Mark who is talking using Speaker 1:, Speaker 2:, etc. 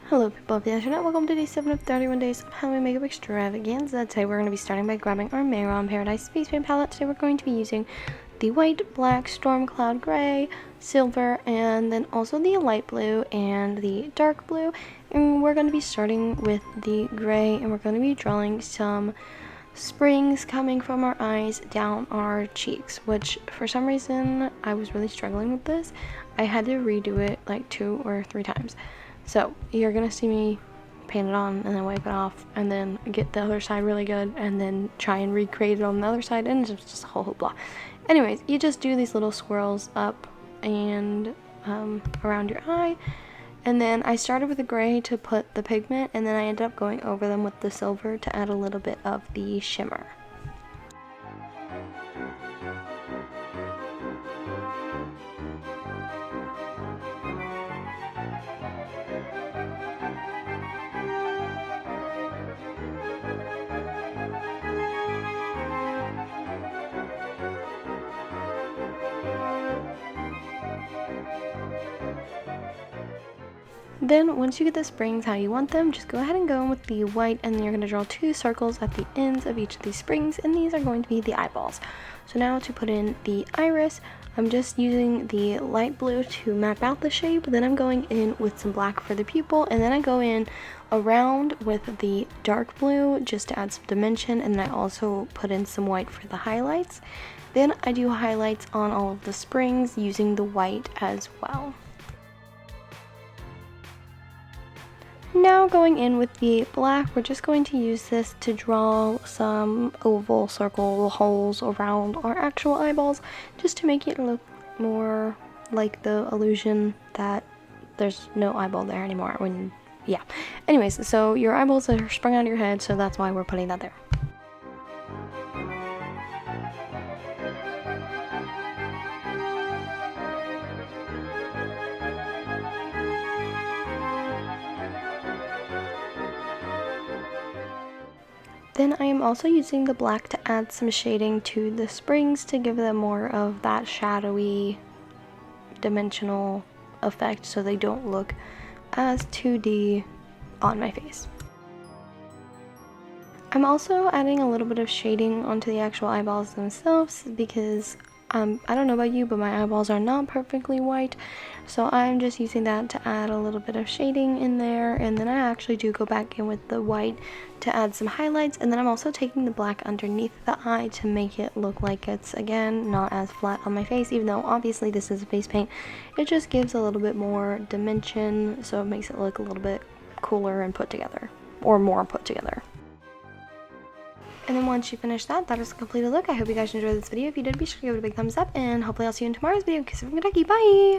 Speaker 1: Hello people of the internet, welcome to day 7 of 31 days of Halloween makeup extravaganza. Today we're going to be starting by grabbing our Mehron Paradise Space Paint palette. Today we're going to be using the white, black, storm cloud gray, silver, and then also the light blue and the dark blue. And we're going to be starting with the gray, and we're going to be drawing some springs coming from our eyes down our cheeks, which for some reason I was really struggling with this. I had to redo it like 2 or 3 times. So you're gonna see me paint it on and then wipe it off and then get the other side really good and then try and recreate it on the other side, and it's just a whole hoopla. Anyways, you just do these little swirls up and around your eye, and then I started with the gray to put the pigment, and then I ended up going over them with the silver to add a little bit of the shimmer. Then once you get the springs how you want them, just go ahead and go in with the white, and then you're going to draw 2 circles at the ends of each of these springs, and these are going to be the eyeballs. So now to put in the iris, I'm just using the light blue to map out the shape, then I'm going in with some black for the pupil, and then I go in around with the dark blue just to add some dimension, and then I also put in some white for the highlights. Then I do highlights on all of the springs using the white as well. Now going in with the black, we're just going to use this to draw some oval circle holes around our actual eyeballs, just to make it look more like the illusion that there's no eyeball there anymore. Anyways, so your eyeballs are sprung out of your head, so that's why we're putting that there. Then I am also using the black to add some shading to the springs to give them more of that shadowy dimensional effect so they don't look as 2D on my face. I'm also adding a little bit of shading onto the actual eyeballs themselves because I don't know about you, but my eyeballs are not perfectly white, so I'm just using that to add a little bit of shading in there, and then I actually do go back in with the white to add some highlights, and then I'm also taking the black underneath the eye to make it look like it's, again, not as flat on my face, even though obviously this is a face paint. It just gives a little bit more dimension, so it makes it look a little bit cooler and put together, or more put together. And then once you finish that, that is a completed look. I hope you guys enjoyed this video. If you did, be sure to give it a big thumbs up, and hopefully I'll see you in tomorrow's video. Kiss from Kentucky. Bye!